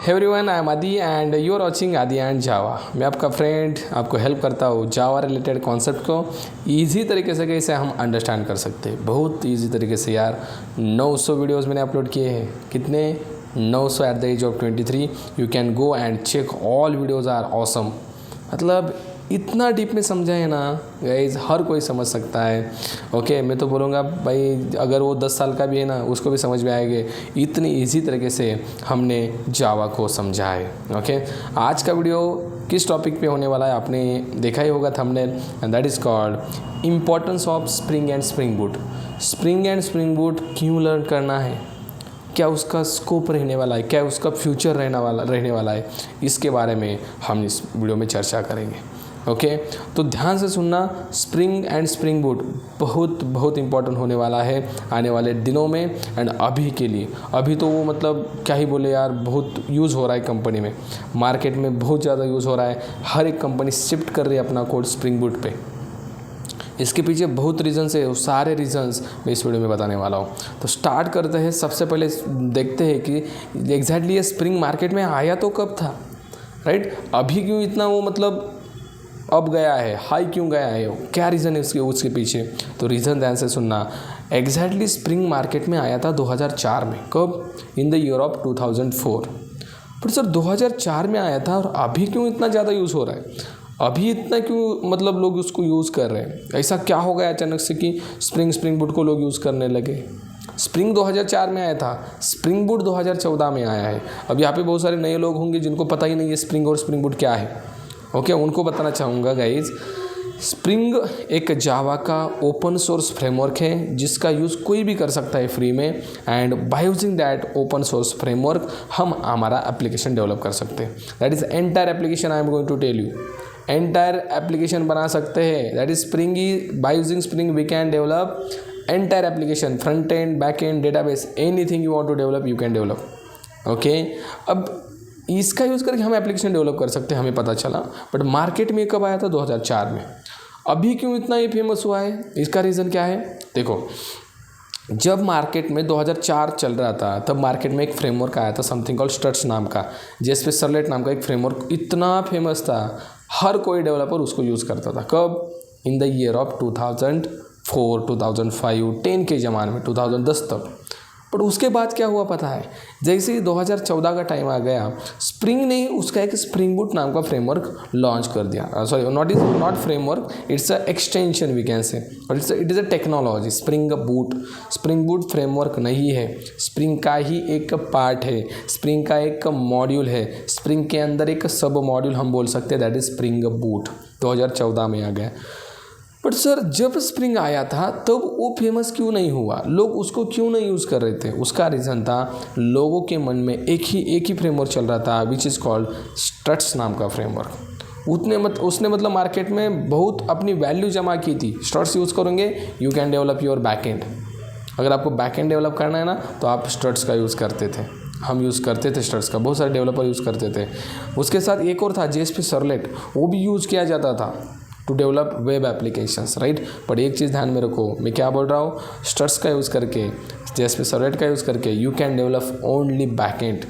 Everyone, I am आदि and you are watching आदि and जावा। मैं आपका फ्रेंड आपको हेल्प करता हूँ जावा रिलेटेड कॉन्सेप्ट को ईजी तरीके से कैसे हम अंडरस्टैंड कर सकते हैं। बहुत ईजी तरीके से यार 900 वीडियोस मैंने अपलोड किए हैं। कितने? 900 at the age of 23। You can go and check all videos are awesome. मतलब इतना डीप में समझा है ना गाइज, हर कोई समझ सकता है। ओके, मैं तो बोलूँगा भाई अगर वो 10 साल का भी है ना उसको भी समझ में आएंगे। इतनी इजी तरीके से हमने जावा को समझा है। ओके, आज का वीडियो किस टॉपिक पे होने वाला है आपने देखा ही होगा thumbnail, and that is called importance of spring and spring boot. Spring and spring boot क्यों लर्न करना है, क्या उसका स्कोप रहने वाला है, क्या उसका फ्यूचर रहने वाला है, इसके बारे में हम इस वीडियो में चर्चा करेंगे। ओके, तो ध्यान से सुनना। स्प्रिंग एंड स्प्रिंग बूट बहुत बहुत इंपॉर्टेंट होने वाला है आने वाले दिनों में एंड अभी के लिए। अभी तो वो मतलब क्या ही बोले यार, बहुत यूज़ हो रहा है कंपनी में, मार्केट में बहुत ज़्यादा यूज़ हो रहा है। हर एक कंपनी शिफ्ट कर रही है अपना कोड स्प्रिंग बूट पे। इसके पीछे बहुत रीजन्स है, वो सारे रीजन्स मैं इस वीडियो में बताने वाला हूँ। तो स्टार्ट करते हैं। सबसे पहले देखते हैं कि एग्जैक्टली ये स्प्रिंग मार्केट में आया तो कब था, राइट? अभी क्यों इतना वो मतलब अब गया है, हाई क्यों गया है, क्या रीज़न है उसके पीछे? तो रीज़न ध्यान से सुनना। एग्जैक्टली स्प्रिंग मार्केट में आया था 2004 में। कब? In the year of 2004। पर सर 2004 में आया था और अभी क्यों इतना ज़्यादा यूज़ हो रहा है? अभी इतना क्यों मतलब लोग उसको यूज़ कर रहे हैं? ऐसा क्या हो गया अचानक से कि स्प्रिंग बूट को लोग यूज़ करने लगे? स्प्रिंग 2004 में आया था, स्प्रिंग बूट 2014 में आया है। अब यहाँ पे बहुत सारे नए लोग होंगे जिनको पता ही नहीं है स्प्रिंग और स्प्रिंग बूट क्या है। ओके, उनको बताना चाहूँगा गाइज, स्प्रिंग एक जावा का ओपन सोर्स फ्रेमवर्क है जिसका यूज़ कोई भी कर सकता है फ्री में, and by using that open source framework हम हमारा एप्लीकेशन डेवलप कर सकते हैं। That is entire application I am going to tell you. Entire application बना सकते हैं। That is spring, by using spring we can develop entire application, front end, back end, database, anything you want to develop you can develop. Okay, अब इसका use करके हम application develop कर सकते हैं, हमें पता चला। बट मार्केट में कब आया था? 2004 में। अभी क्यों इतना ये फेमस हुआ है? इसका रीज़न क्या है? देखो, जब मार्केट में 2004 चल रहा था तब मार्केट में एक फ्रेमवर्क आया था समथिंग कॉल्ड स्ट्रट्स नाम का, जेएसपी सर्वलेट नाम का एक फ्रेमवर्क इतना फेमस था, हर कोई डेवलपर उसको यूज़ करता था। कब? इन द ईयर ऑफ 2004, 2005, 10 के ज़माने में, 2010 तक। बट उसके बाद क्या हुआ पता है? जैसे ही 2014 का टाइम आ गया, स्प्रिंग ने उसका एक स्प्रिंग बूट नाम का फ्रेमवर्क लॉन्च कर दिया। Sorry, not framework, it's a extension we can say, और it is a technology. Spring boot framework नहीं है, स्प्रिंग का ही एक पार्ट है, स्प्रिंग का एक मॉड्यूल है, स्प्रिंग के अंदर एक सब मॉड्यूल हम बोल सकते हैं, दैट इज स्प्रिंग बूट। 2014 में आ गया। बट सर जब स्प्रिंग आया था तब वो फेमस क्यों नहीं हुआ? लोग उसको क्यों नहीं यूज़ कर रहे थे? उसका रीज़न था लोगों के मन में एक ही फ्रेमवर्क चल रहा था, विच इज़ कॉल्ड स्ट्रट्स नाम का फ्रेमवर्क। उसने मतलब मार्केट में बहुत अपनी वैल्यू जमा की थी। स्ट्रट्स यूज़ करेंगे you can develop your backend. अगर आपको बैकएंड डेवलप करना है ना तो आप स्ट्रट्स का यूज़ करते थे, हम यूज़ करते थे स्ट्रट्स का, बहुत सारे डेवलपर यूज़ करते थे। उसके साथ एक और था जेएसपी सर्वलेट, वो भी यूज़ किया जाता था to develop web applications, right? पर एक चीज़ ध्यान में रखो, मैं क्या बोल रहा हूँ, स्ट्रट्स का यूज़ करके, जेएसपी सर्वलेट का यूज़ करके you can develop only backend,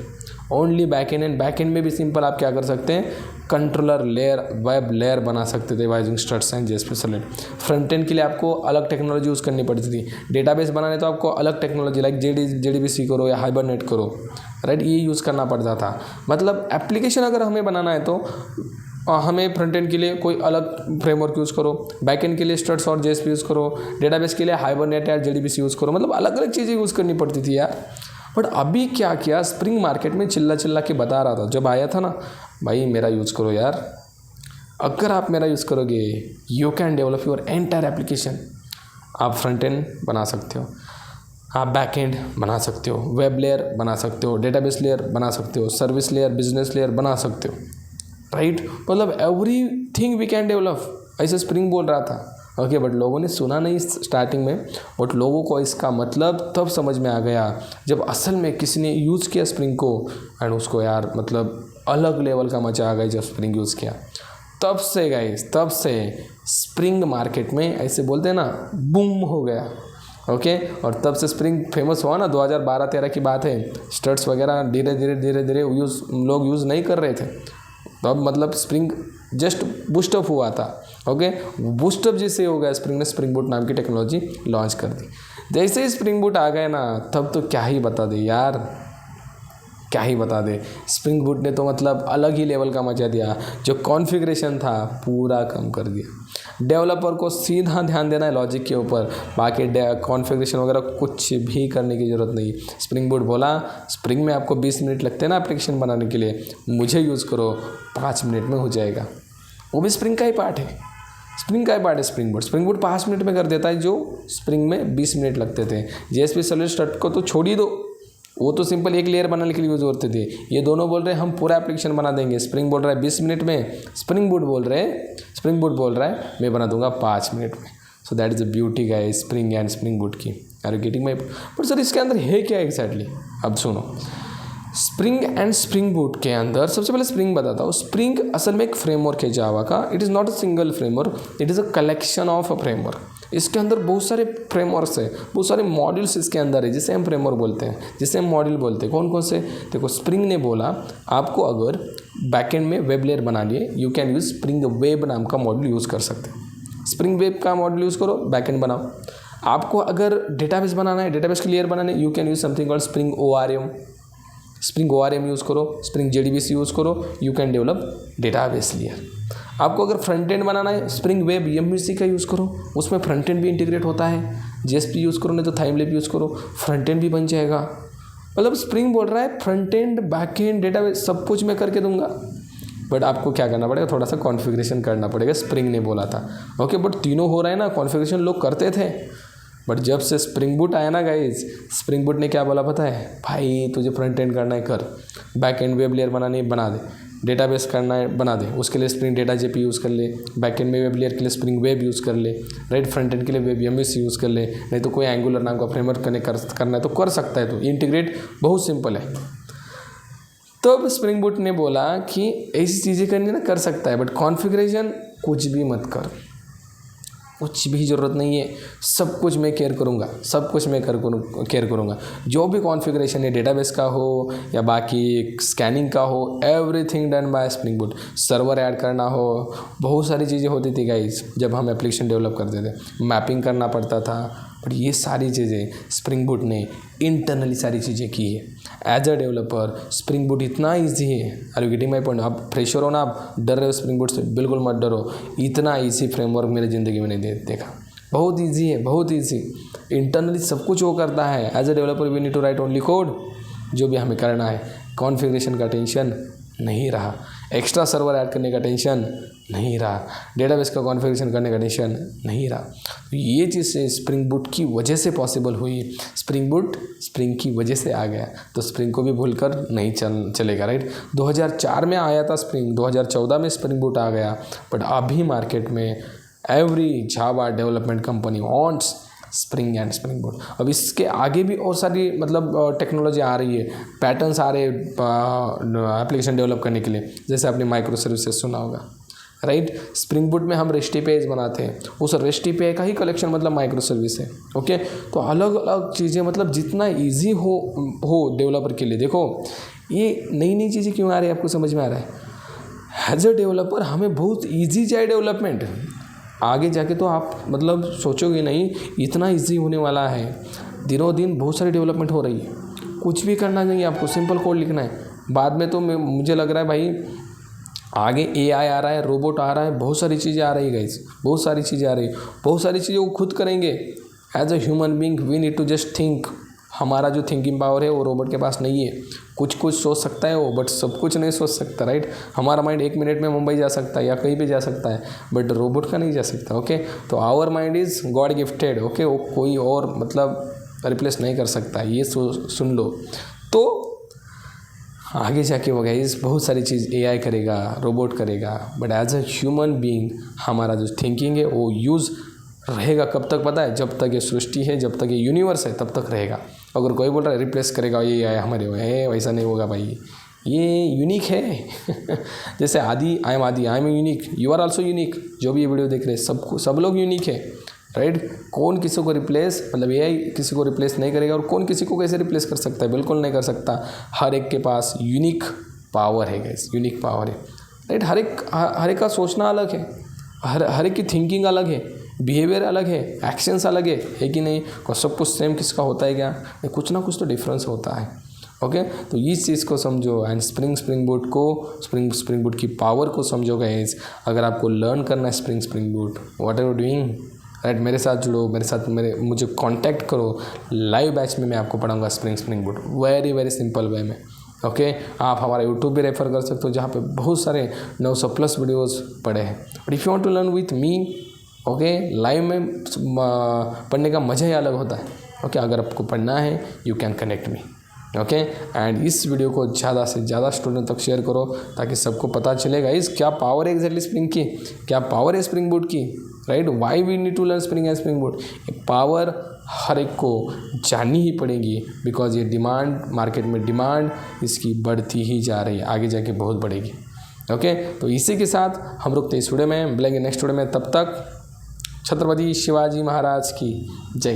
and backend में भी सिंपल आप क्या कर सकते हैं, कंट्रोलर लेयर, वेब लेयर बना सकते थे by using struts and JSP servlet. Front end के लिए आपको अलग टेक्नोलॉजी यूज़ करनी पड़ती थी, डेटाबेस बनाने तो आपको अलग टेक्नोलॉजी लाइक जेडीबीसी करो या हाइबरनेट करो, राइट? ये यूज़ करना पड़ता था। मतलब एप्लीकेशन अगर हमें बनाना है तो हमें फ्रंट एंड के लिए कोई अलग फ्रेमवर्क यूज़ करो, बैक एंड के लिए स्ट्रट्स और जेएसपी यूज़ करो, डेटाबेस के लिए हाइबरनेट या जेडीबीसी यूज़ करो, मतलब अलग अलग चीज़ें यूज़ करनी पड़ती थी यार। बट अभी क्या किया, स्प्रिंग मार्केट में चिल्ला के बता रहा था जब आया था ना, भाई मेरा यूज़ करो यार, अगर आप मेरा यूज़ करोगे you can develop your entire application. आप फ्रंट एंड बना सकते हो, आप बैक एंड बना सकते हो, वेब लेयर बना सकते हो, डेटाबेस लेयर बना सकते हो, सर्विस लेयर, बिजनेस लेयर बना सकते हो, राइट? मतलब एवरीथिंग वी कैन डेवलप, ऐसे स्प्रिंग बोल रहा था। ओके, बट लोगों ने सुना नहीं स्टार्टिंग में, बट लोगों को इसका मतलब तब समझ में आ गया जब असल में किसी ने यूज़ किया स्प्रिंग को, एंड उसको यार मतलब अलग लेवल का मजा आ गया जब स्प्रिंग यूज़ किया। तब से स्प्रिंग मार्केट में ऐसे बोलते हैं ना, बूम हो गया। ओके। और तब से स्प्रिंग फेमस हुआ ना, 2012-13 की बात है। स्टड्स वगैरह धीरे धीरे लोग यूज़ नहीं कर रहे थे, तब मतलब स्प्रिंग जस्ट बूस्टअप हुआ था। ओके, बूस्टअप जिससे हो गया, स्प्रिंग ने स्प्रिंग बूट नाम की टेक्नोलॉजी लॉन्च कर दी। जैसे ही स्प्रिंग बूट आ गए ना, तब तो क्या ही बता दे यार, क्या ही बता दे। स्प्रिंग बूट ने तो मतलब अलग ही लेवल का मचा दिया। जो कॉन्फ़िगरेशन था पूरा कम कर दिया। डेवलपर को सीधा ध्यान देना है लॉजिक के ऊपर, बाकी कॉन्फ़िगरेशन वगैरह कुछ भी करने की ज़रूरत नहीं। स्प्रिंग बूट बोला स्प्रिंग में आपको 20 मिनट लगते हैं ना एप्लीकेशन बनाने के लिए, मुझे यूज़ करो 5 मिनट में हो जाएगा। वो भी स्प्रिंग का ही पार्ट है, स्प्रिंग का ही पार्ट है स्प्रिंग बूट 5 मिनट में कर देता है, जो स्प्रिंग में 20 मिनट लगते थे। JSP सर्विस स्टार्ट को तो छोड़ ही दो, वो तो सिंपल एक लेयर बनाने के लिए यूज़ होते थे। ये दोनों बोल रहे हैं हम पूरा एप्लीकेशन बना देंगे। स्प्रिंग बोल रहा है 20 मिनट में, स्प्रिंग बूट बोल रहा है मैं बना दूंगा 5 मिनट में। So that is the beauty guys spring and spring boot की। Are you getting my? But sir इसके अंदर है क्या एग्जैक्टली? अब सुनो, स्प्रिंग एंड स्प्रिंग बूट के अंदर सबसे पहले स्प्रिंग बताता हूँ। स्प्रिंग असल में एक फ्रेमवर्क है जावा का। It is not a single framework, it is a collection of a framework. इसके अंदर बहुत सारे फ्रेमवर्क्स है, बहुत सारे मॉड्यूल्स इसके अंदर है, जिसे हम फ्रेमवर्क बोलते हैं, जिसे हम मॉड्यूल बोलते हैं। कौन कौन से? देखो, स्प्रिंग ने बोला आपको अगर बैकएंड में वेब लेयर बना लिए, you can use spring web नाम का मॉड्यूल यूज़ कर सकते हैं। स्प्रिंग वेब का मॉड्यूल यूज़ करो, बैकएंड बनाओ। आपको अगर डेटाबेस बनाना है, डेटाबेस की लेयर बनाना है, you can use something called spring ORM। Spring ORM use करो, स्प्रिंग JDBC यूज़ करो, you can develop database layer. आपको अगर फ्रंट एंड बनाना है, स्प्रिंग वेब MVC का यूज़ करो, उसमें फ्रंट एंड भी इंटीग्रेट होता है। JSP यूज़ करो, नहीं तो थाइमलैब यूज़ करो, फ्रंट एंड भी बन जाएगा। मतलब स्प्रिंग बोल रहा है front end, back end, database सब कुछ मैं करके दूंगा। बट आपको क्या करना पड़ेगा? थोड़ा सा कॉन्फ़िगरेशन करना पड़ेगा। स्प्रिंग ने बोला था। ओके, बट तीनों हो रहा है ना, कॉन्फ़िगरेशन लोग करते थे। बट जब से स्प्रिंग बूट आया ना गाइज, स्प्रिंग बूट ने क्या बोला पता है? भाई तुझे फ्रंट एंड करना है कर, बैक एंड वेब लेयर बनानी है बना दे, डेटाबेस करना है बना दे, उसके लिए स्प्रिंग डेटा JP यूज़ कर ले, बैक एंड में वेब लेयर के लिए स्प्रिंग वेब यूज़ कर ले, राइट, फ्रंट एंड के लिए वेब MVC यूज़ कर ले, नहीं तो कोई एंगुलर नाम का फ्रेमवर्क करना है तो कर सकता है। तो इंटीग्रेट बहुत सिंपल है। तब स्प्रिंग बूट ने बोला कि ऐसी चीज़ें करनी ना कर सकता है, बट कॉन्फ़िगरेशन कुछ भी मत कर, कुछ भी ज़रूरत नहीं है, सब कुछ मैं केयर करूँगा, सब कुछ मैं केयर करूँगा। जो भी कॉन्फ़िगरेशन है, डेटाबेस का हो या बाकी स्कैनिंग का हो, everything done by spring boot. Server add करना हो, बहुत सारी चीज़ें होती थी गाइस जब हम एप्लीकेशन डेवलप करते थे, मैपिंग करना पड़ता था। बट ये सारी चीज़ें स्प्रिंग बूट ने इंटरनली सारी चीज़ें की है। As a developer spring boot इतना ईजी है। Are you getting my point? आप फ्रेशर हो ना, आप डर रहे हो स्प्रिंग बूट से, बिल्कुल मत डरो। इतना ईजी फ्रेमवर्क मेरी ज़िंदगी में नहीं देखा। बहुत ईजी है, बहुत ईजी। इंटरनली सब कुछ वो करता है। As a developer we need to write only code, जो भी हमें करना है। कॉन्फ़िगरेशन का टेंशन नहीं रहा, एक्स्ट्रा सर्वर ऐड करने का टेंशन नहीं रहा, डेटाबेस का कॉन्फ़िगरेशन करने का टेंशन नहीं रहा। तो ये चीज़ स्प्रिंग बूट की वजह से पॉसिबल हुई। स्प्रिंग बूट स्प्रिंग की वजह से आ गया, तो स्प्रिंग को भी भूलकर नहीं चलेगा, राइट। 2004 में आया था स्प्रिंग, 2014 में स्प्रिंग बूट आ गया। बट अभी मार्केट में every Java development company wants spring and spring boot. अब इसके आगे भी और सारी मतलब टेक्नोलॉजी आ रही है, पैटर्न्स आ रहे हैं एप्लीकेशन डेवलप करने के लिए। जैसे आपने माइक्रो सर्विसेज सुना होगा, राइट। स्प्रिंग बूट में हम रेस्ट APIs बनाते हैं, उस रेस्ट API का ही कलेक्शन मतलब माइक्रो सर्विस है। ओके, तो अलग अलग चीज़ें, मतलब जितना ईजी हो डेवलपर के लिए। देखो ये नई नई चीज़ें क्यों आ रही है, आपको समझ में आ रहा है? एज अ डेवलपर हमें बहुत ईजी जाए डेवलपमेंट, आगे जाके तो आप मतलब सोचोगे नहीं इतना इजी होने वाला है। दिनों दिन बहुत सारी डेवलपमेंट हो रही है, कुछ भी करना नहीं है आपको, सिंपल कोड लिखना है। बाद में तो मुझे लग रहा है भाई आगे AI आ रहा है, रोबोट आ रहा है, बहुत सारी चीज़ें आ रही है गाइस, बहुत सारी चीज़ें आ रही है, बहुत सारी चीज़ें वो खुद करेंगे। As a human being we need to just think. हमारा जो थिंकिंग पावर है वो रोबोट के पास नहीं है। कुछ कुछ सोच सकता है वो, बट सब कुछ नहीं सोच सकता, राइट। हमारा माइंड 1 मिनट में मुंबई जा सकता है या कहीं भी जा सकता है, बट रोबोट का नहीं जा सकता। ओके, तो our mind is God gifted. Okay, वो कोई और मतलब रिप्लेस नहीं कर सकता, ये सुन लो। तो आगे जाके वो गाइस बहुत सारी चीज़ AI करेगा, रोबोट करेगा, but as a human being हमारा जो थिंकिंग है वो यूज़ रहेगा। कब तक पता है? जब तक ये सृष्टि है, जब तक ये यूनिवर्स है, तब तक रहेगा। अगर कोई बोल रहा है रिप्लेस करेगा ये AI हमारे, वैसा नहीं होगा भाई, ये यूनिक है। जैसे आदि, I am unique, you are also unique. जो भी ये वीडियो देख रहे हैं सब लोग यूनिक है, राइट। कौन किसी को रिप्लेस, मतलब एआई किसी को रिप्लेस नहीं करेगा, और कौन किसी को कैसे रिप्लेस कर सकता है, बिल्कुल नहीं कर सकता। हर एक के पास यूनिक पावर है गाइस, यूनिक पावर है, राइट। हर एक का सोचना अलग है, हर एक की थिंकिंग अलग है, बिहेवियर अलग है, एक्शंस अलग है कि नहीं। सब कुछ सेम किसका होता है क्या, कुछ ना कुछ तो डिफरेंस होता है। ओके, तो इस चीज़ को समझो एंड स्प्रिंग बूट को, स्प्रिंग बूट की पावर को समझो गाइस। अगर आपको लर्न करना है spring boot, what are you doing, right, मेरे साथ जुड़ो, मुझे कांटेक्ट करो। लाइव बैच में मैं आपको पढ़ाऊंगा spring boot very simple way में। ओके, आप हमारा यूट्यूब भी रेफर कर सकते हो, जहाँ पे बहुत सारे 900+ वीडियोस पड़े हैं। But if you want to learn with me, okay, live में पढ़ने का मज़ा ही अलग होता है। ओके, अगर आपको पढ़ना है you can connect me. Okay, and इस वीडियो को ज़्यादा से ज़्यादा स्टूडेंट तक शेयर करो, ताकि सबको पता चलेगा इस क्या पावर है एग्जैक्टली स्प्रिंग की, क्या पावर है स्प्रिंग बूट की, right. Why we need to learn spring and spring boot. Power हर एक को जाननी ही पड़ेगी, बिकॉज ये डिमांड, मार्केट में डिमांड इसकी बढ़ती ही जा रही है, आगे जाके बहुत बढ़ेगी। ओके, तो इसी के साथ हम रुकते इस वीडियो में, मिलेंगे नेक्स्ट वीडियो में। तब तक छत्रपति शिवाजी महाराज की जय।